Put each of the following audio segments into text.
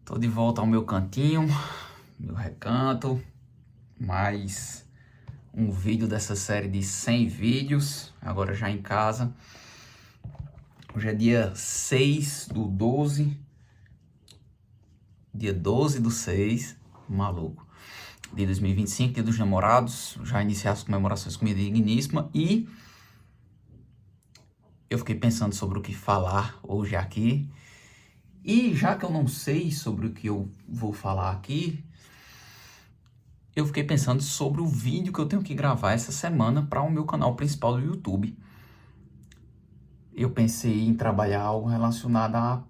Tô de volta ao meu cantinho, meu recanto, mais um vídeo dessa série de 100 vídeos, agora já em casa. Hoje é dia 6/12, dia 12/6, maluco, de 2025, dia dos namorados, já iniciei as comemorações com minha digníssima e eu fiquei pensando sobre o que falar hoje aqui. E já que eu não sei sobre o que eu vou falar aqui, eu fiquei pensando sobre o vídeo que eu tenho que gravar essa semana para o meu canal principal do YouTube. Eu pensei em trabalhar algo relacionado a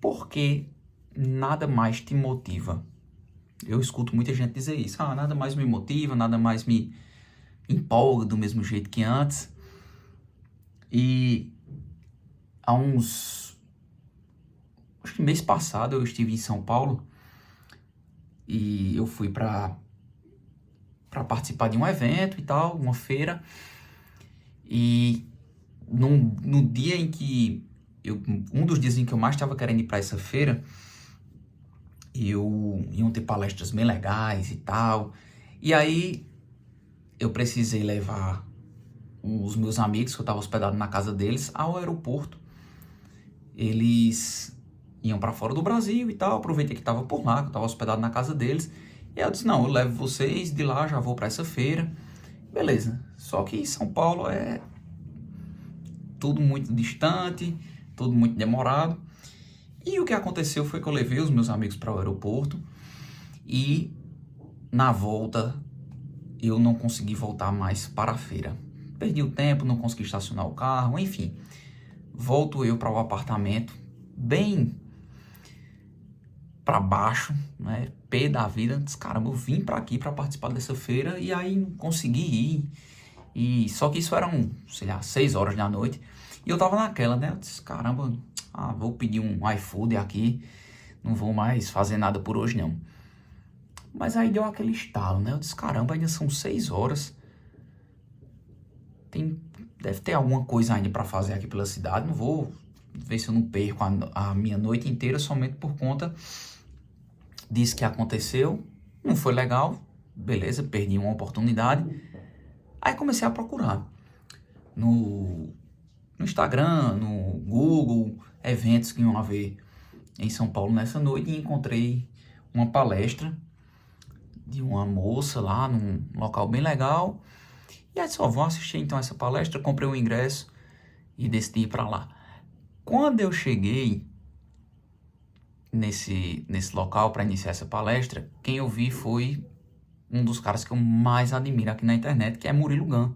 por que nada mais te motiva. Eu escuto muita gente dizer isso. Nada mais me motiva, nada mais me empolga do mesmo jeito que antes. E acho que mês passado eu estive em São Paulo e eu fui para participar de um evento e tal, uma feira. E no dia em que um dos dias em que eu mais estava querendo ir para essa feira, iam ter palestras bem legais e tal. E aí eu precisei levar os meus amigos, que eu estava hospedado na casa deles, ao aeroporto. Eles iam para fora do Brasil e tal, aproveitei que estava por lá, que eu estava hospedado na casa deles. E eu disse, não, eu levo vocês, de lá já vou para essa feira. Beleza, só que São Paulo é tudo muito distante, tudo muito demorado. E o que aconteceu foi que eu levei os meus amigos para o aeroporto e na volta eu não consegui voltar mais para a feira. Perdi o tempo, não consegui estacionar o carro, enfim. Volto eu para o apartamento, bem para baixo, né? Pé da vida. Disse, caramba, eu vim para aqui para participar dessa feira e aí não consegui ir. E só que isso eram, 6 horas da noite. E eu tava naquela, né? Eu disse, caramba, vou pedir um iFood aqui. Não vou mais fazer nada por hoje, não. Mas aí deu aquele estalo, né? Eu disse, caramba, ainda são 6 horas. Deve ter alguma coisa ainda para fazer aqui pela cidade. Não vou ver se eu não perco a minha noite inteira somente por conta disso que aconteceu. Não foi legal. Beleza, perdi uma oportunidade. Aí comecei a procurar no Instagram, no Google, eventos que iam haver em São Paulo nessa noite e encontrei uma palestra de uma moça lá num local bem legal. E aí só vou assistir então essa palestra, comprei o ingresso e decidi ir para lá. Quando eu cheguei nesse local para iniciar essa palestra, quem eu vi foi um dos caras que eu mais admiro aqui na internet, que é Murilo Gun.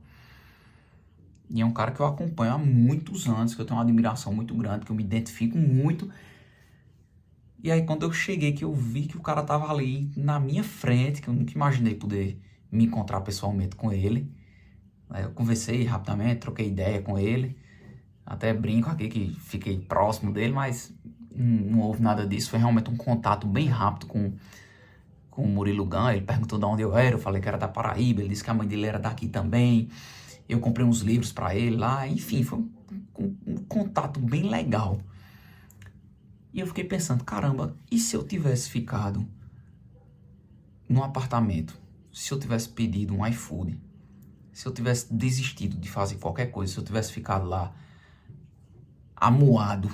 E é um cara que eu acompanho há muitos anos, que eu tenho uma admiração muito grande, que eu me identifico muito. E aí quando eu cheguei, que eu vi que o cara tava ali na minha frente, que eu nunca imaginei poder me encontrar pessoalmente com ele. Aí eu conversei rapidamente, troquei ideia com ele. Até brinco aqui que fiquei próximo dele, mas não houve nada disso. Foi realmente um contato bem rápido com o Murilo Gun. Ele perguntou de onde eu era, eu falei que era da Paraíba, ele disse que a mãe dele era daqui também. Eu comprei uns livros para ele lá, enfim, foi um contato bem legal. E eu fiquei pensando, caramba, e se eu tivesse ficado num apartamento? Se eu tivesse pedido um iFood? Se eu tivesse desistido de fazer qualquer coisa? Se eu tivesse ficado lá amuado,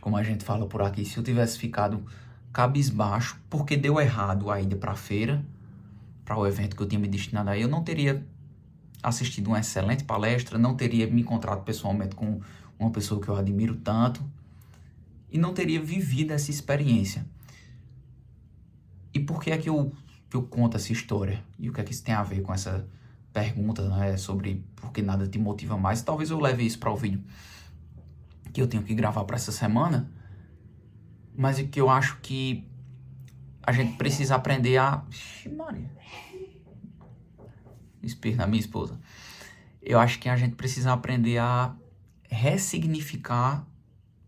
como a gente fala por aqui? Se eu tivesse ficado cabisbaixo porque deu errado a ida para a feira, para o evento que eu tinha me destinado aí, eu não teria assistido uma excelente palestra, não teria me encontrado pessoalmente com uma pessoa que eu admiro tanto e não teria vivido essa experiência. E por que é que eu conto essa história? E o que é que isso tem a ver com essa pergunta, né, sobre por que nada te motiva mais? Talvez eu leve isso para o vídeo que eu tenho que gravar para essa semana, mas é que eu acho que a gente precisa aprender a... Maria. Espirro na minha esposa. Eu acho que a gente precisa aprender a ressignificar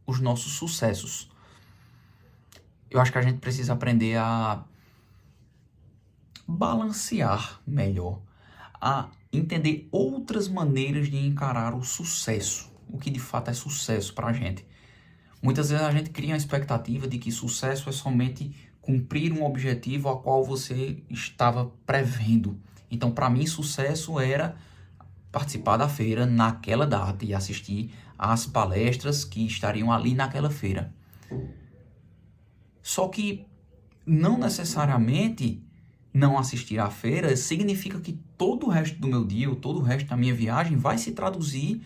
os nossos sucessos. Eu acho que a gente precisa aprender a balancear melhor, a entender outras maneiras de encarar o sucesso, o que de fato é sucesso pra gente. Muitas vezes a gente cria a expectativa de que sucesso é somente cumprir um objetivo ao qual você estava prevendo. Então, para mim, sucesso era participar da feira naquela data e assistir às palestras que estariam ali naquela feira. Só que não necessariamente não assistir à feira significa que todo o resto do meu dia, ou todo o resto da minha viagem vai se traduzir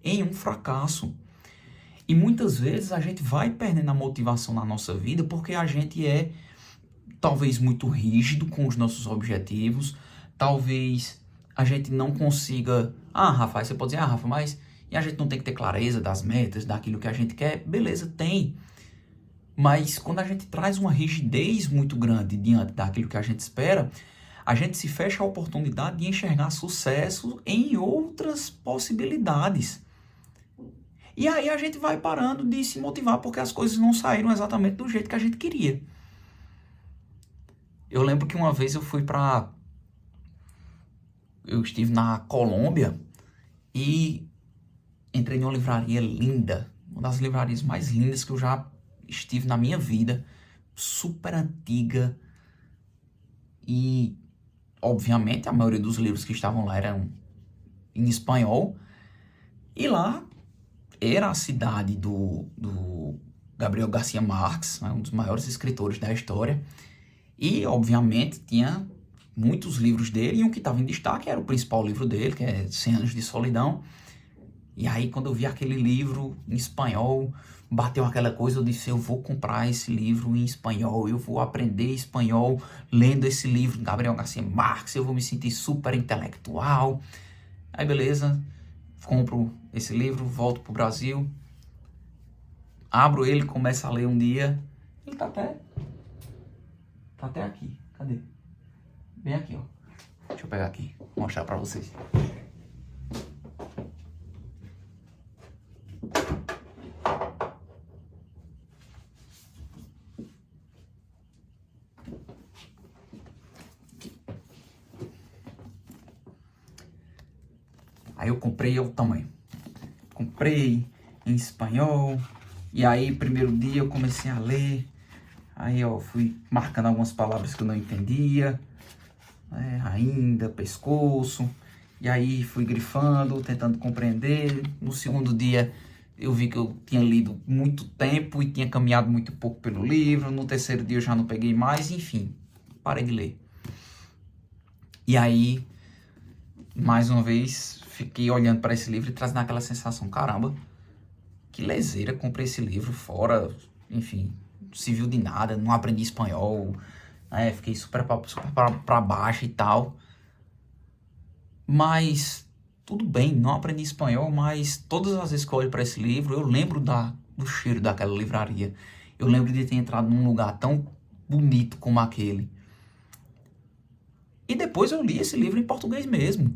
em um fracasso. E muitas vezes a gente vai perdendo a motivação na nossa vida porque a gente é talvez muito rígido com os nossos objetivos, talvez a gente não consiga... Rafa, você pode dizer, Rafa, mas e a gente não tem que ter clareza das metas, daquilo que a gente quer? Beleza, tem. Mas quando a gente traz uma rigidez muito grande diante daquilo que a gente espera, a gente se fecha a oportunidade de enxergar sucesso em outras possibilidades. E aí a gente vai parando de se motivar porque as coisas não saíram exatamente do jeito que a gente queria. Eu lembro que uma vez eu estive na Colômbia e entrei numa livraria linda, uma das livrarias mais lindas que eu já estive na minha vida, super antiga e, obviamente, a maioria dos livros que estavam lá eram em espanhol. E lá era a cidade do Gabriel Garcia Marques, né, um dos maiores escritores da história. E, obviamente, tinha muitos livros dele, e um que estava em destaque era o principal livro dele, que é 100 Anos de Solidão. E aí, quando eu vi aquele livro em espanhol, bateu aquela coisa, eu disse, eu vou comprar esse livro em espanhol, eu vou aprender espanhol lendo esse livro, Gabriel Garcia Marques, eu vou me sentir super intelectual. Aí, beleza, compro esse livro, volto pro Brasil, abro ele, começo a ler um dia, ele tá até aqui, cadê? Bem aqui, ó. Deixa eu pegar aqui, vou mostrar pra vocês. Aí eu comprei o tamanho. Comprei em espanhol. E aí, primeiro dia, eu comecei a ler. Aí, ó, fui marcando algumas palavras que eu não entendia. Ainda, pescoço. E aí, fui grifando, tentando compreender. No segundo dia, eu vi que eu tinha lido muito tempo e tinha caminhado muito pouco pelo livro. No terceiro dia, eu já não peguei mais. Enfim, parei de ler. E aí, mais uma vez, fiquei olhando para esse livro e trazendo aquela sensação, caramba, que leseira, comprei esse livro fora, enfim, não se viu de nada, não aprendi espanhol, né, fiquei super para baixo e tal. Mas, tudo bem, não aprendi espanhol, mas todas as vezes que eu olho para esse livro, eu lembro do cheiro daquela livraria. Eu lembro de ter entrado num lugar tão bonito como aquele. E depois eu li esse livro em português mesmo,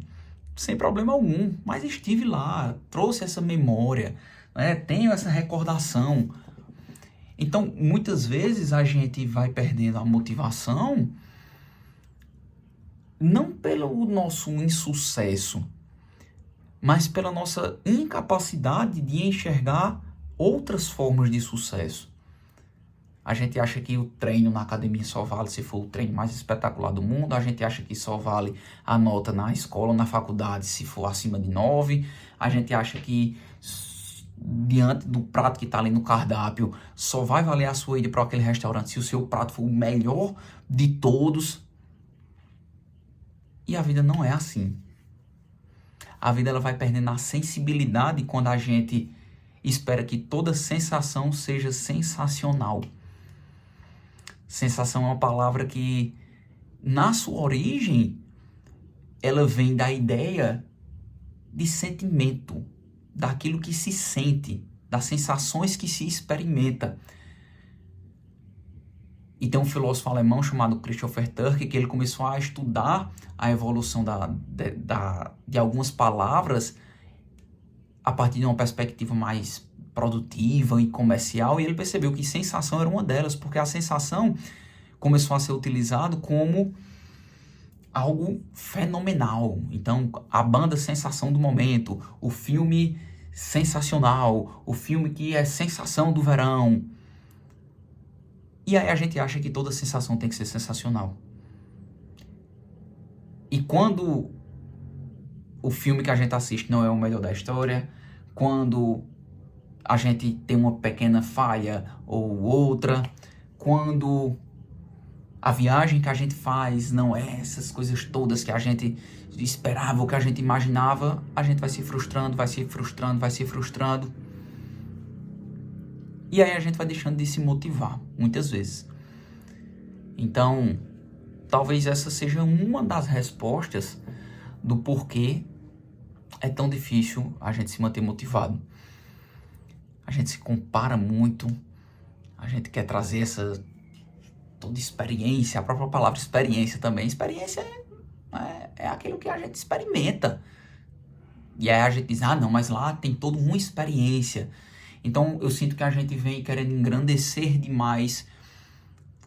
sem problema algum, mas estive lá, trouxe essa memória, né? Tenho essa recordação. Então, muitas vezes a gente vai perdendo a motivação, não pelo nosso insucesso, mas pela nossa incapacidade de enxergar outras formas de sucesso. A gente acha que o treino na academia só vale se for o treino mais espetacular do mundo. A gente acha que só vale a nota na escola ou na faculdade se for acima de 9. A gente acha que diante do prato que está ali no cardápio só vai valer a sua ida para aquele restaurante se o seu prato for o melhor de todos. E a vida não é assim. A vida ela vai perdendo a sensibilidade quando a gente espera que toda sensação seja sensacional. Sensação é uma palavra que, na sua origem, ela vem da ideia de sentimento, daquilo que se sente, das sensações que se experimenta. E tem um filósofo alemão chamado Christopher Turk, que ele começou a estudar a evolução de algumas palavras a partir de uma perspectiva mais produtiva e comercial, e ele percebeu que sensação era uma delas, porque a sensação começou a ser utilizado como algo fenomenal. Então, a banda sensação do momento, o filme sensacional, o filme que é sensação do verão. E aí a gente acha que toda sensação tem que ser sensacional. E quando o filme que a gente assiste não é o melhor da história, quando a gente tem uma pequena falha ou outra, quando a viagem que a gente faz não é essas coisas todas que a gente esperava ou que a gente imaginava, a gente vai se frustrando, vai se frustrando, vai se frustrando. E aí a gente vai deixando de se motivar, muitas vezes. Então, talvez essa seja uma das respostas do porquê é tão difícil a gente se manter motivado. A gente se compara muito, a gente quer trazer essa toda experiência, a própria palavra experiência também. Experiência é aquilo que a gente experimenta. E aí a gente diz, não, mas lá tem toda uma experiência. Então eu sinto que a gente vem querendo engrandecer demais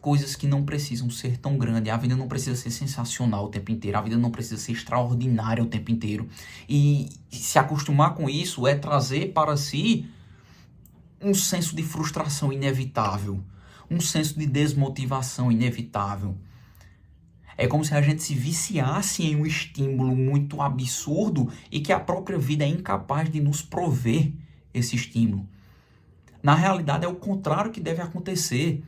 coisas que não precisam ser tão grandes. A vida não precisa ser sensacional o tempo inteiro, a vida não precisa ser extraordinária o tempo inteiro. E se acostumar com isso é trazer para si um senso de frustração inevitável, um senso de desmotivação inevitável. É como se a gente se viciasse em um estímulo muito absurdo e que a própria vida é incapaz de nos prover esse estímulo. Na realidade, é o contrário que deve acontecer.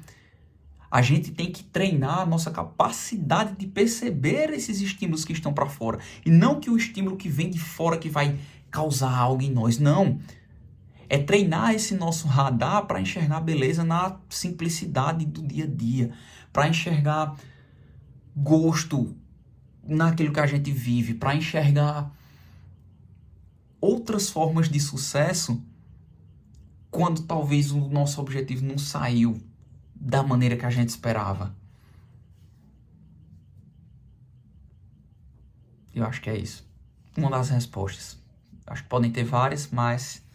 A gente tem que treinar a nossa capacidade de perceber esses estímulos que estão para fora. E não que o estímulo que vem de fora que vai causar algo em nós, não. É treinar esse nosso radar para enxergar beleza na simplicidade do dia a dia, para enxergar gosto naquilo que a gente vive, para enxergar outras formas de sucesso quando talvez o nosso objetivo não saiu da maneira que a gente esperava. Eu acho que é isso. Uma das respostas. Acho que podem ter várias, mas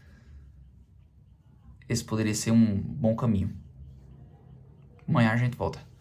esse poderia ser um bom caminho. Amanhã a gente volta.